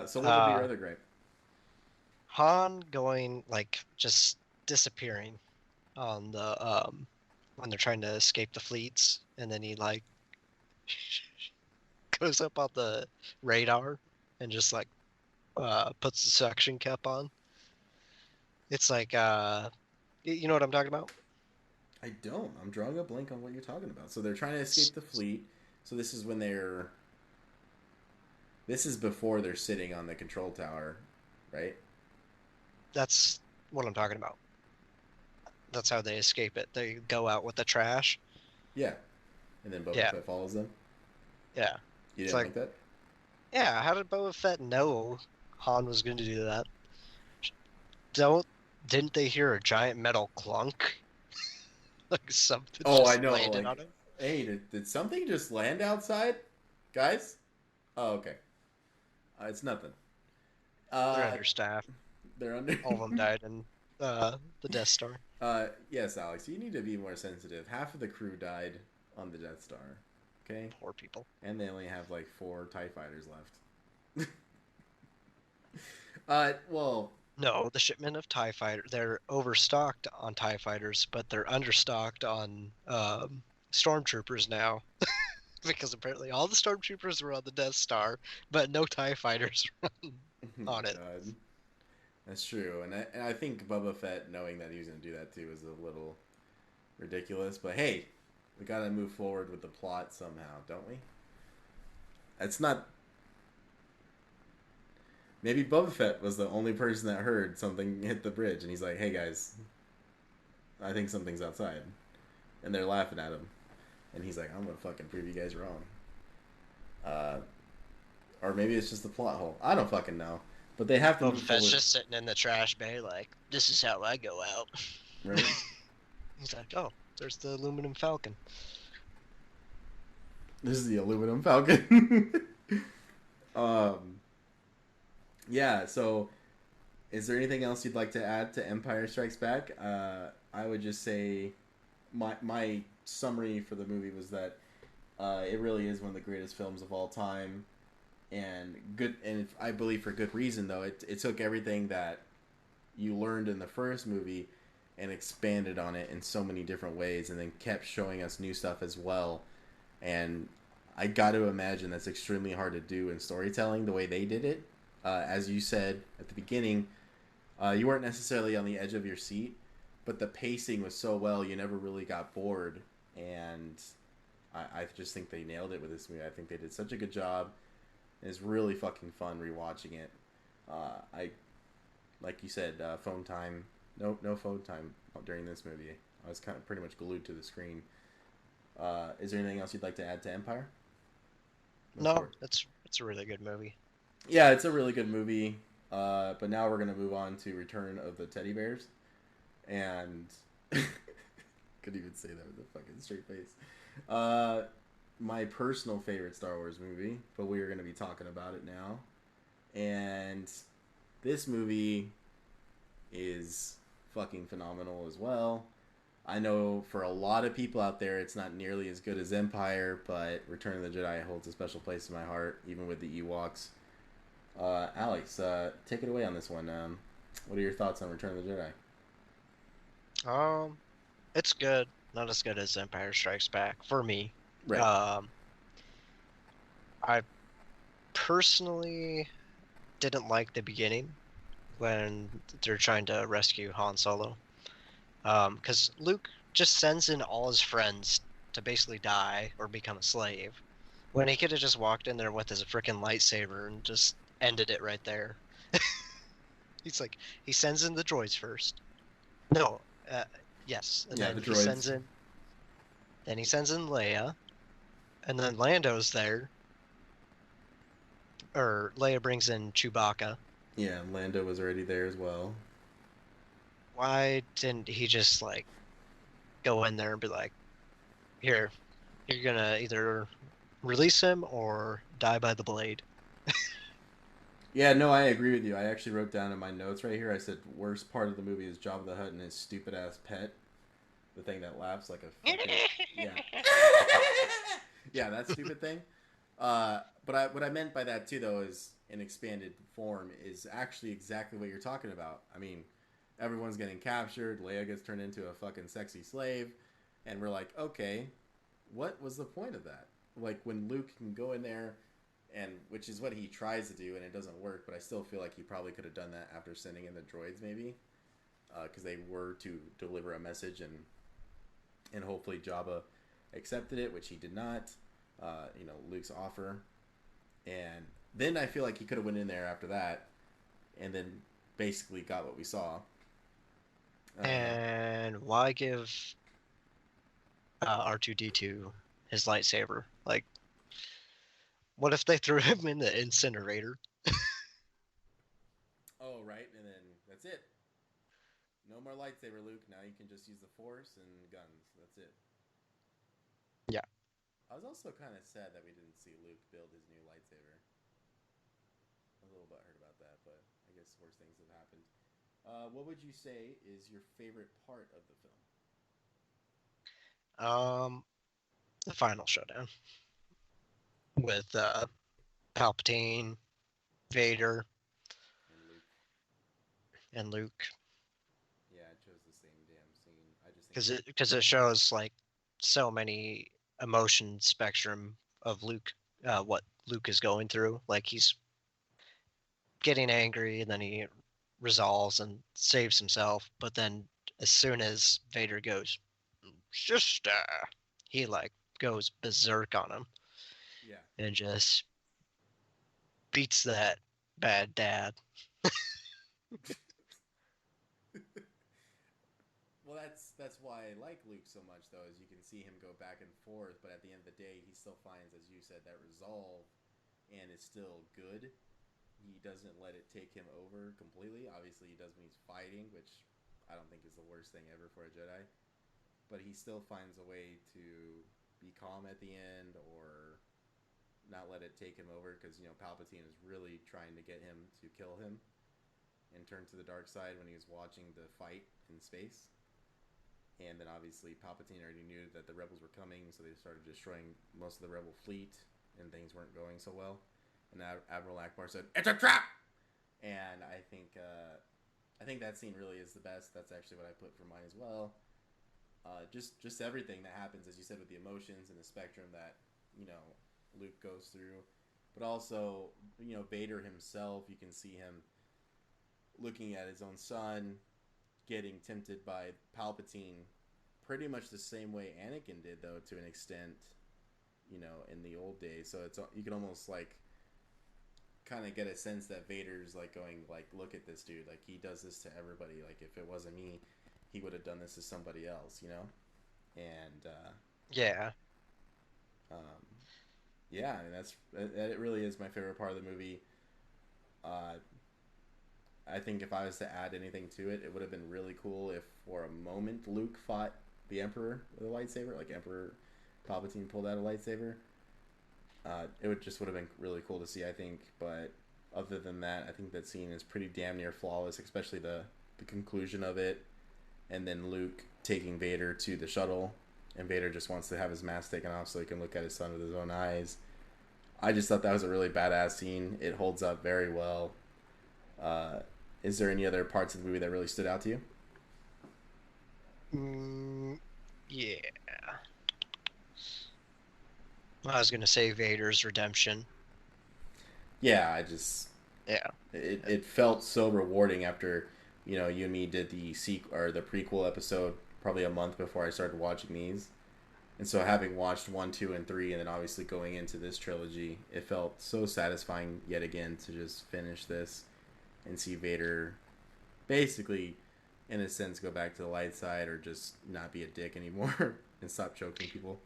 So what would be your other gripe? Han going, like, just disappearing on the, when they're trying to escape the fleets, and then he, like, goes up on the radar and just, like, puts the suction cap on. It's like, you know what I'm talking about? I don't. I'm drawing a blank on what you're talking about. So they're trying to escape the fleet. So this is when they're. This is before they're sitting on the control tower, right? That's what I'm talking about. That's how they escape it. They go out with the trash. Yeah. And then Boba Yeah, Fett follows them. yeah. You It's didn't like, like that? yeah, how did Boba Fett know Han was going to do that? Don't Didn't they hear a giant metal clunk? Like something Oh, I just know. landed on Like, him? hey, did something just land outside, guys? Oh, okay. It's nothing. They're Uh, understaffed. they're under. All of them died in the Death Star. Yes, Alex. You need to be more sensitive. Half of the crew died on the Death Star. Okay, Poor people. and they only have like 4 TIE fighters left. Well, No, the shipment of TIE fighter. They're overstocked on TIE fighters, but they're understocked on stormtroopers now. Because apparently all the stormtroopers were on the Death Star, but no TIE fighters oh my on it. God, that's true. And I think Boba Fett knowing that he was going to do that too is a little ridiculous. But hey, we got to move forward with the plot somehow, don't we? It's not. Maybe Boba Fett was the only person that heard something hit the bridge, and he's like, "Hey guys, I think something's outside," and they're laughing at him, and he's like, "I'm gonna fucking prove you guys wrong." Uh, or maybe it's just the plot hole. I don't fucking know. But they have to Boba move Fett's forward, just sitting in the trash bay, like, this is how I go out. right? He's like, oh, there's the aluminum falcon. This is the aluminum falcon. um, yeah. So, is there anything else you'd like to add to Empire Strikes Back? I would just say, my summary for the movie was that it really is one of the greatest films of all time, and good. And I believe for good reason, though. It took everything that you learned in the first movie and expanded on it in so many different ways, and then kept showing us new stuff as well. And I got to imagine that's extremely hard to do in storytelling the way they did it. As you said at the beginning, you weren't necessarily on the edge of your seat, but the pacing was so well, you never really got bored. And I just think they nailed it with this movie. I think they did such a good job. It's really fucking fun rewatching it. I, like you said, phone time. No phone time during this movie. I was kind of pretty much glued to the screen. Is there anything else you'd like to add to Empire? No, it's a really good movie. Yeah, it's a really good movie. But now we're gonna move on to Return of the Teddy Bears, and couldn't even say that with a fucking straight face. My personal favorite Star Wars movie, but we are gonna be talking about it now, and this movie is fucking phenomenal as well. I know for a lot of people out there, it's not nearly as good as Empire, but Return of the Jedi holds a special place in my heart, even with the Ewoks. Alex, take it away on this one. What are your thoughts on Return of the Jedi? It's good. Not as good as Empire Strikes Back for me. Right. I personally didn't like the beginning when they're trying to rescue Han Solo. Because Luke just sends in all his friends to basically die or become a slave, when he could have just walked in there with his freaking lightsaber and just ended it right there. He's like, he sends in the droids first. No, yes, and Yeah, then the he droids. sends in. Then he sends in Leia, and then Lando's there. Or Leia brings in Chewbacca. Yeah, Lando was already there as well. Why didn't he just like go in there and be like, "Here, you're gonna either release him or die by the blade"? Yeah, no, I agree with you. I actually wrote down in my notes right here. I said worst part of the movie is Jabba the Hutt and his stupid ass pet, the thing that laughs like a fucking yeah, yeah, that stupid thing. But what I meant by that too, though, is in expanded form is actually exactly what you're talking about. I mean, everyone's getting captured. Leia gets turned into a fucking sexy slave, and we're like, okay, what was the point of that? Like when Luke can go in there, and which is what he tries to do, and it doesn't work. But I still feel like he probably could have done that after sending in the droids, maybe, because they were to deliver a message, and and hopefully Jabba accepted it, which he did not. Luke's offer, and then I feel like he could have went in there after that, and then basically got what we saw. And why give R2D2 his lightsaber? Like, what if they threw him in the incinerator? Oh, right, and then that's it. No more lightsaber, Luke. Now you can just use the Force and guns. That's it. Yeah. I was also kind of sad that we didn't see Luke build his new lightsaber. I was a little butthurt about that, but I guess worse things have happened. What would you say is your favorite part of the film? The final showdown with Palpatine, Vader, And Luke. and Luke, Yeah, I chose the same damn scene. I just think because it shows like so many emotion spectrum of Luke, what Luke is going through. Like he's getting angry, and then he resolves and saves himself. But then, as soon as Vader goes, sister, he like goes berserk on him yeah. and just beats that bad dad. Well, that's why I like Luke so much, though, is you can see him go back and forth, but at the end of the day, he still finds, as you said, that resolve, and is still good. He doesn't let it take him over completely. Obviously, he does when he's fighting, which I don't think is the worst thing ever for a Jedi. But he still finds a way to be calm at the end, or not let it take him over, because Palpatine is really trying to get him to kill him and turn to the dark side when he was watching the fight in space. And then obviously Palpatine already knew that the rebels were coming, so they started destroying most of the rebel fleet, and things weren't going so well. And Admiral Akbar said, "It's a trap!" And I think that scene really is the best. That's actually what I put for mine as well. Just everything that happens, as you said, with the emotions and the spectrum that Luke goes through, but also Vader himself. You can see him looking at his own son, getting tempted by Palpatine, pretty much the same way Anakin did, though, to an extent, in the old days. So you can almost like kind of get a sense that Vader's like going like, look at this dude, like he does this to everybody. Like if it wasn't me, he would have done this to somebody else, And Yeah. um, yeah, I mean it really is my favorite part of the movie. Uh, I think if I was to add anything to it, it would have been really cool if for a moment Luke fought the Emperor with a lightsaber, like Emperor Palpatine pulled out a lightsaber. Would have been really cool to see, I think. But other than that, I think that scene is pretty damn near flawless, especially the conclusion of it, and then Luke taking Vader to the shuttle, and Vader just wants to have his mask taken off so he can look at his son with his own eyes. I just thought that was a really badass scene. It holds up very well. Is there any other parts of the movie that really stood out to you? Yeah. I was gonna say Vader's redemption. Yeah, I just Yeah. it felt so rewarding after you and me did the the prequel episode probably a month before I started watching these, and so having watched 1, 2, and 3, and then obviously going into this trilogy, it felt so satisfying yet again to just finish this and see Vader basically, in a sense, go back to the light side or just not be a dick anymore and stop choking people.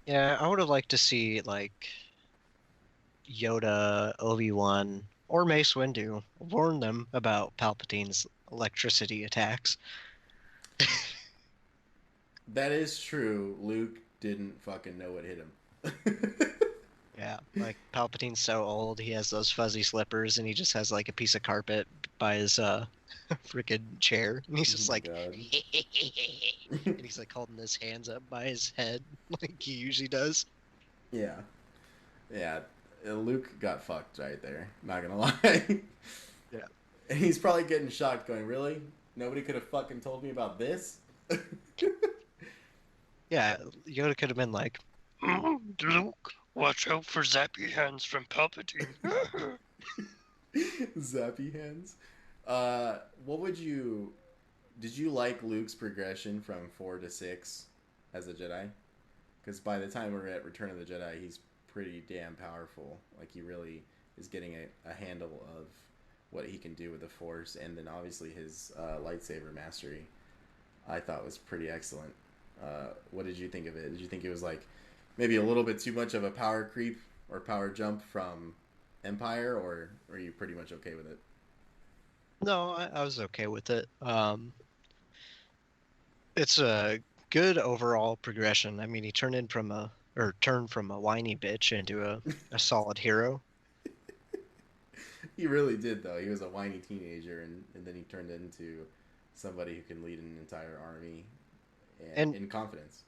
Yeah, I would have liked to see like Yoda, Obi-Wan, or Mace Windu warn them about Palpatine's electricity attacks. That is true. Luke didn't fucking know what hit him. Yeah, like Palpatine's so old, he has those fuzzy slippers, and he just has like a piece of carpet by his freaking chair, and he's Oh just my like, god. and he's like holding his hands up by his head, like he usually does. Yeah. Yeah. Luke got fucked right there. Not gonna lie. Yeah. And he's probably getting shocked, going, "Really? Nobody could have fucking told me about this?" Yeah, Yoda could have been like, Luke, watch out for zappy hands from Palpatine. Zappy hands. What would you? Did you like Luke's progression from 4 to 6? as a Jedi. Because by the time we're at Return of the Jedi, he's pretty damn powerful. Like he really is getting a handle of what he can do with the Force, and then obviously his lightsaber mastery, I thought was pretty excellent. What did you think of it? Did you think it was like maybe a little bit too much of a power creep or power jump from Empire, or are you pretty much okay with it? No, I was okay with it. It's a good overall progression. I mean, he turned from a whiny bitch into a solid hero. He really did, though. He was a whiny teenager, and then he turned into somebody who can lead an entire army and And in confidence.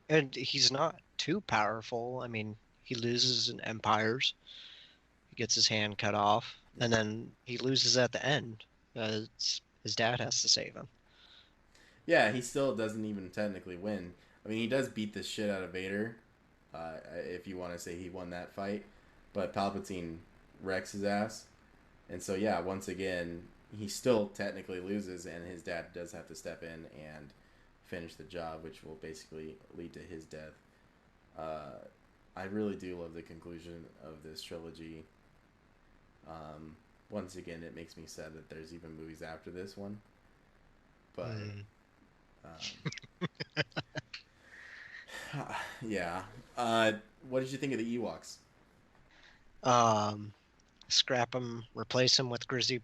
and he's not too powerful. I mean, he loses in Empires. He gets his hand cut off, Yeah. and then he loses at the end. His dad has to save him. Yeah, he still doesn't even technically win. I mean, he does beat the shit out of Vader, if you want to say he won that fight, but Palpatine wrecks his ass. And so, yeah, once again, he still technically loses, and his dad does have to step in and finish the job, which will basically lead to his death. Uh, I really do love the conclusion of this trilogy. Once again, it makes me sad that there's even movies after this one. But Mm. yeah. What did you think of the Ewoks? Um, Scrap him, replace him with grizzly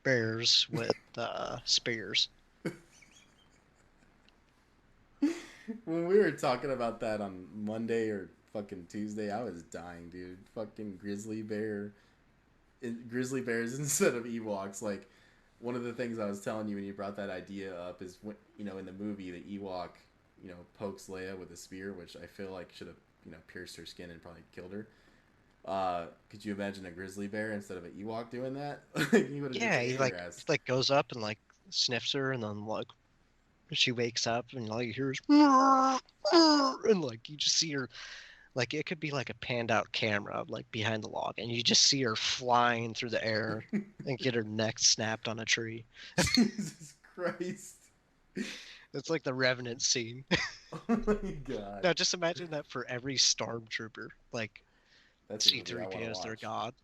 bears with spears. When we were talking about that on Monday or fucking Tuesday, I was dying, dude. Fucking grizzly bears instead of Ewoks. Like one of the things I was telling you when you brought that idea up is when in the movie the Ewok pokes Leia with a spear, which I feel like should have pierced her skin and probably killed her. Could you imagine a grizzly bear instead of an Ewok doing that? He would have just Yeah, ate her ass. he like goes up and like sniffs her, and then like she wakes up, and all you hear is and like you just see her. Like it could be like a panned out camera, like behind the log, and you just see her flying through the air and get her neck snapped on a tree. Jesus Christ! It's like the Revenant scene. Oh my god, Now just imagine that for every stormtrooper. Like that's a movie I want to C-3PO is their watch. god.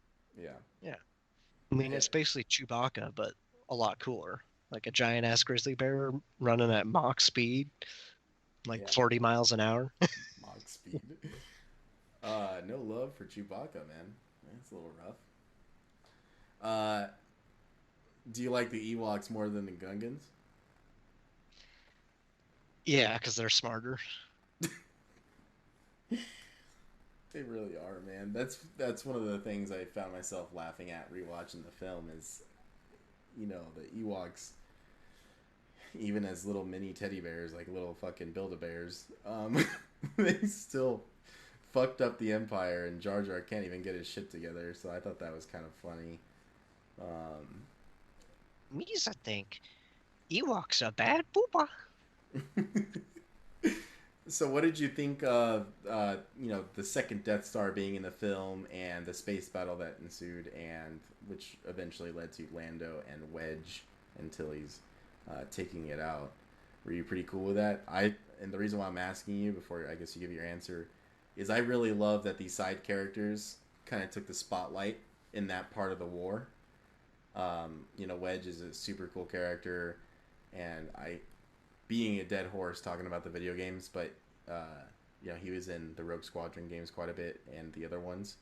Yeah. Yeah. I mean, Yeah. it's basically Chewbacca, but a lot cooler. Like a giant ass grizzly bear running at Mach speed, like Yeah. 40 miles an hour. Mach speed. No love for Chewbacca, man. That's a little rough. Uh, do you like the Ewoks more than the Gungans? Yeah, because they're smarter. They really are, man. That's one of the things I found myself laughing at rewatching the film is, the Ewoks, even as little mini teddy bears, like little fucking Build-A-Bears, they still fucked up the Empire, and Jar Jar can't even get his shit together. So I thought that was kind of funny. Me's, I think. Ewok's a bad booba. So what did you think of the second Death Star being in the film and the space battle that ensued, and which eventually led to Lando and Wedge until he's taking it out? Were you pretty cool with that? And the reason why I'm asking you before I guess you give your answer is I really love that these side characters kind of took the spotlight in that part of the war. Wedge is a super cool character, and being a dead horse talking about the video games, but he was in the Rogue Squadron games quite a bit and the other ones,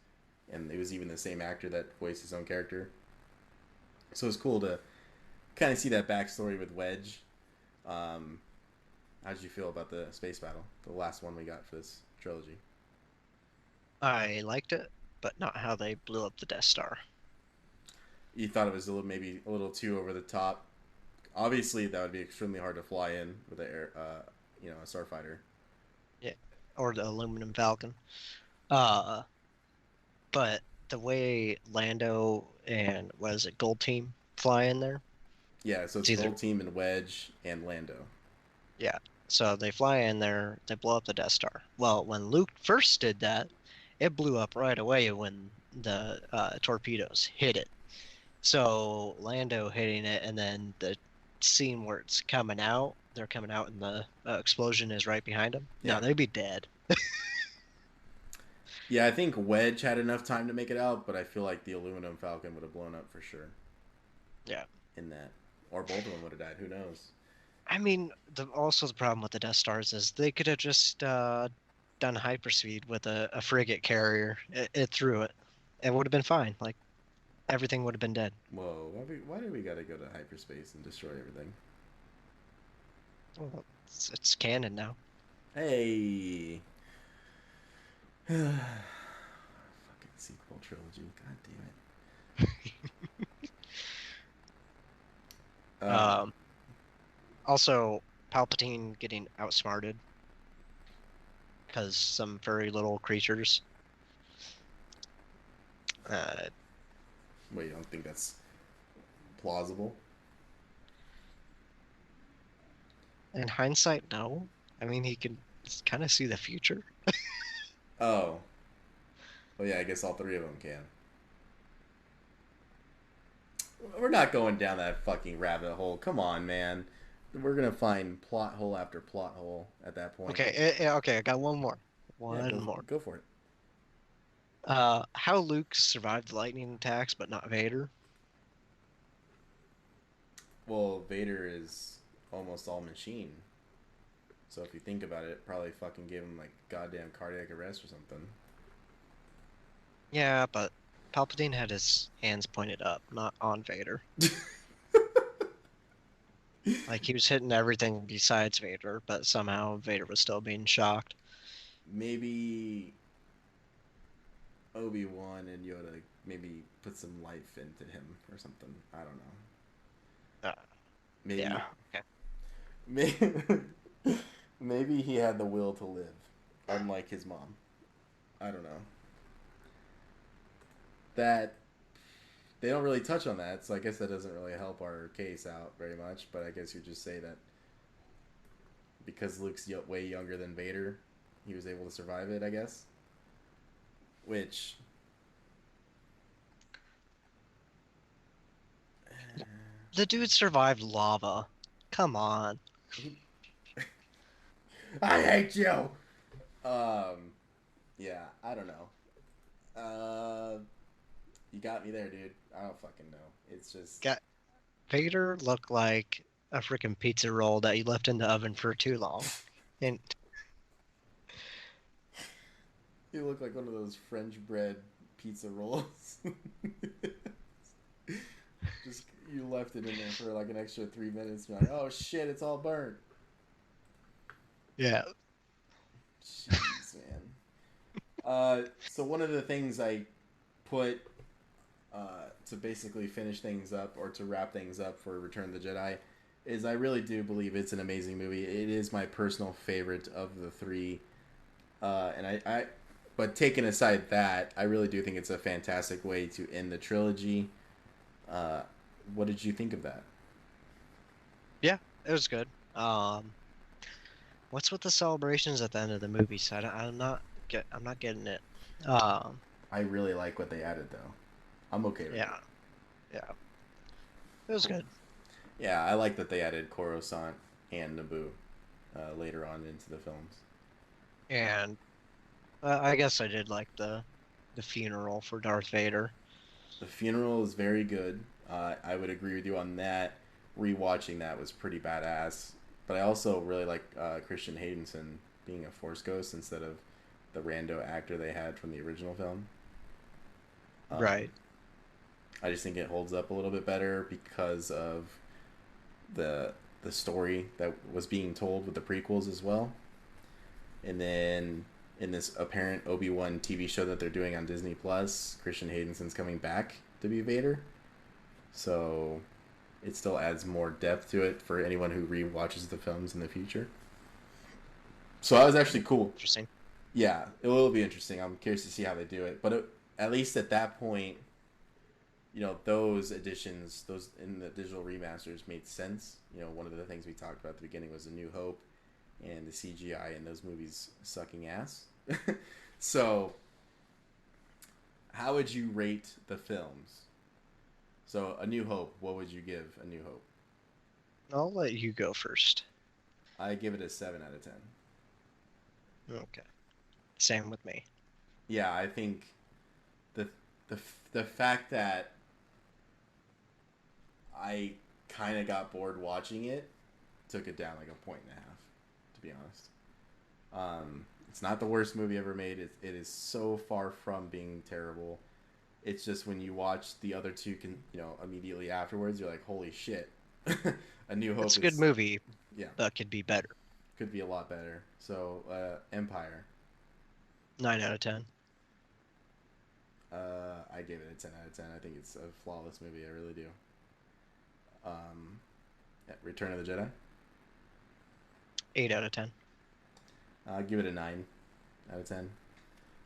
and it was even the same actor that voiced his own character. So it's cool to kind of see that backstory with Wedge. How did you feel about the space battle, the last one we got for this trilogy? I liked it, but not how they blew up the Death Star. You thought it was maybe a little too over the top. Obviously, that would be extremely hard to fly in with a starfighter. Yeah. Or the aluminum Falcon. Uh, but the way Lando and was it Gold Team fly in there? Yeah, so It's it's either Gold Team and Wedge and Lando. yeah. So they fly in there, they blow up the Death Star. Well, when Luke first did that, it blew up right away when the torpedoes hit it. So Lando hitting it, and then the scene where it's coming out, they're coming out and the explosion is right behind them. Yeah. No, they'd be dead. Yeah, I think Wedge had enough time to make it out, but I feel like the aluminum Falcon would have blown up for sure. Yeah. In that, or both of them would have died. Who knows? I mean, also the problem with the Death Stars is they could have just done hyperspeed with a frigate carrier. It threw it. It would have been fine. Like, everything would have been dead. Whoa, why do we gotta go to hyperspace and destroy everything? Well, it's canon now. Hey. Fucking sequel trilogy. God damn it. Also, Palpatine getting outsmarted because some furry little creatures. Wait, you don't think that's plausible? In hindsight, no. I mean, he can kind of see the future. Oh. Well, yeah, I guess all three of them can. We're not going down that fucking rabbit hole. Come on, man. We're gonna find plot hole after plot hole at that point. Okay, okay, I got one more. One more. Go for it. How Luke survived the lightning attacks, but not Vader? Well, Vader is almost all machine. So if you think about it, probably fucking gave him like goddamn cardiac arrest or something. Yeah, but Palpatine had his hands pointed up, not on Vader. Like, he was hitting everything besides Vader, but somehow Vader was still being shocked. Maybe Obi-Wan and Yoda maybe put some life into him or something. I don't know. Maybe. Yeah. Okay. Maybe, maybe he had the will to live, unlike his mom. I don't know. That they don't really touch on that, so I guess that doesn't really help our case out very much. But I guess you just say that because Luke's way younger than Vader, he was able to survive it, I guess. Which The dude survived lava. Come on. I hate you. Yeah, I don't know. You got me there, dude. I don't fucking know. It's just Vader looked like a freaking pizza roll that you left in the oven for too long. And you look like one of those French bread pizza rolls. Just you left it in there for like an extra 3 minutes. You're like, oh shit, it's all burnt. yeah. Jeez, man. So one of the things I put to basically finish things up or to wrap things up for Return of the Jedi is I really do believe it's an amazing movie. It is my personal favorite of the three. But taking aside that, I really do think it's a fantastic way to end the trilogy. What did you think of that? Yeah, it was good. What's with the celebrations at the end of the movie? So I'm not getting it. I really like what they added, though. I'm okay with it. Yeah. It was good. Yeah, I like that they added Coruscant and Naboo later on into the films. And I guess I did like the funeral for Darth Vader. The funeral is very good. I would agree with you on that. Rewatching that was pretty badass. But I also really like Christian Haydenson being a Force Ghost instead of the rando actor they had from the original film. Right. I just think it holds up a little bit better because of the story that was being told with the prequels as well. And then in this apparent Obi-Wan TV show that they're doing on Disney Plus, Christian Haydenson's coming back to be Vader. So it still adds more depth to it for anyone who rewatches the films in the future. So that was actually cool. Interesting. Yeah, it will be interesting. I'm curious to see how they do it. But at least at that point, you know, those additions, those in the digital remasters made sense. You know, one of the things we talked about at the beginning was A New Hope and the CGI in those movies sucking ass. So, how would you rate the films? So, A New Hope, what would you give A New Hope? I'll let you go first. I give it a 7 out of 10. Okay. Same with me. Yeah, I think the the fact that I kind of got bored watching it took it down like a point and a half, to be honest. It's not the worst movie ever made. It is so far from being terrible. It's just when you watch the other two, immediately afterwards, you're like, holy shit. A New Hope It's a good is, movie, yeah, but could be better. could be a lot better. So, Empire, 9 out of 10. I gave it a 10 out of 10. I think it's a flawless movie. I really do. Yeah, Return of the Jedi. 8 out of 10. I'll give it a 9 out of 10.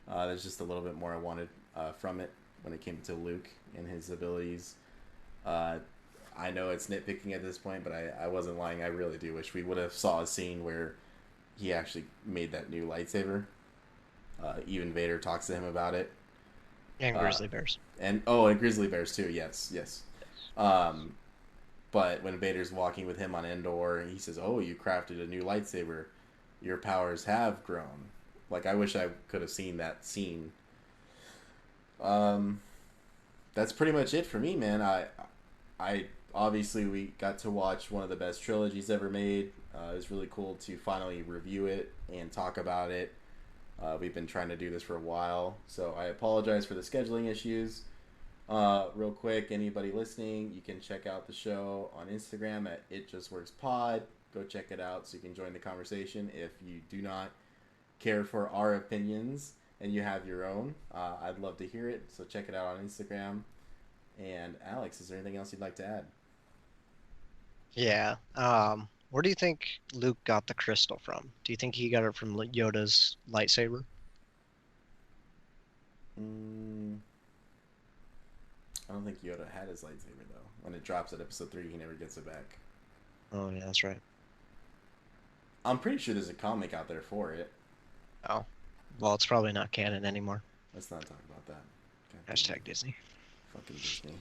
There's just a little bit more I wanted from it when it came to Luke and his abilities. I know it's nitpicking at this point, but I wasn't lying. I really do wish we would have saw a scene where he actually made that new lightsaber. Even Vader talks to him about it. And grizzly bears. And grizzly bears too. Yes, yes. But when Vader's walking with him on Endor, he says, "Oh, you crafted a new lightsaber. Your powers have grown." Like, I wish I could have seen that scene. That's pretty much it for me, man. I obviously we got to watch one of the best trilogies ever made. It was really cool to finally review it and talk about it. We've been trying to do this for a while, so I apologize for the scheduling issues. Real quick, anybody listening, you can check out the show on Instagram at ItJustWorksPod. Go check it out so you can join the conversation. If you do not care for our opinions and you have your own, I'd love to hear it. So check it out on Instagram. And Alex, is there anything else you'd like to add? Yeah. Where do you think Luke got the crystal from? Do you think he got it from Yoda's lightsaber? I don't think Yoda had his lightsaber, though. When it drops at episode 3, he never gets it back. Oh, yeah, that's right. I'm pretty sure there's a comic out there for it. Oh. Well, it's probably not canon anymore. Let's not talk about that. Hashtag Disney. Fucking Disney.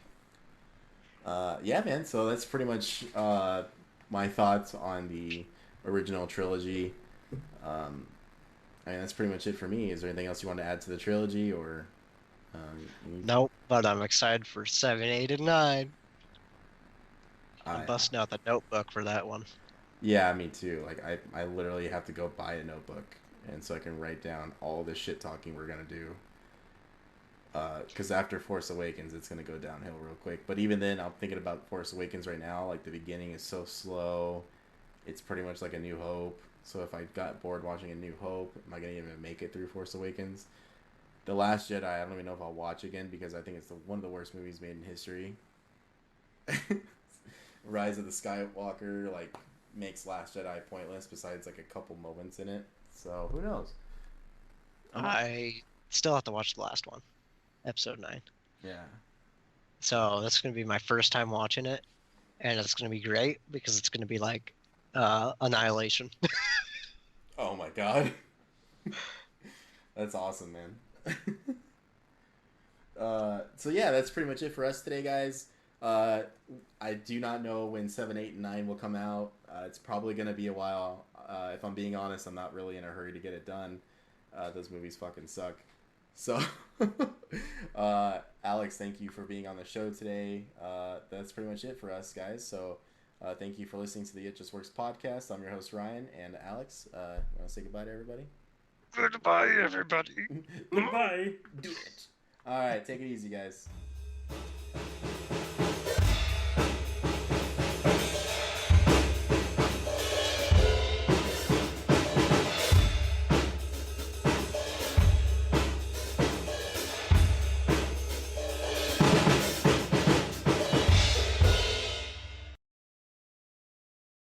Yeah, man. So that's pretty much my thoughts on the original trilogy. I mean, that's pretty much it for me. Is there anything else you want to add to the trilogy, or? Nope, but I'm excited for 7, 8, and 9. I'm I, busting out the notebook for that one. Yeah, me too. Like, I literally have to go buy a notebook, and so I can write down all the shit talking we're gonna do. Because after Force Awakens, it's gonna go downhill real quick. But even then, I'm thinking about Force Awakens right now. Like, the beginning is so slow. It's pretty much like A New Hope. So if I got bored watching A New Hope, am I gonna even make it through Force Awakens? The Last Jedi, I don't even know if I'll watch again because I think it's one of the worst movies made in history. Rise of the Skywalker, like, makes Last Jedi pointless besides, like, a couple moments in it. So, who knows? I still have to watch the last one, episode 9. Yeah. So that's going to be my first time watching it, and it's going to be great because it's going to be like Annihilation. Oh my god. That's awesome, man. So yeah, that's pretty much it for us today, guys. I do not know when 7, 8, and 9 will come out. It's probably going to be a while. If I'm being honest, I'm not really in a hurry to get it done. Those movies fucking suck. So, Alex, thank you for being on the show today. That's pretty much it for us, guys. So, thank you for listening to the It Just Works podcast. I'm your host, Ryan, and Alex. You want to say goodbye to everybody? Goodbye, everybody. Goodbye. Do it. All right, take it easy, guys.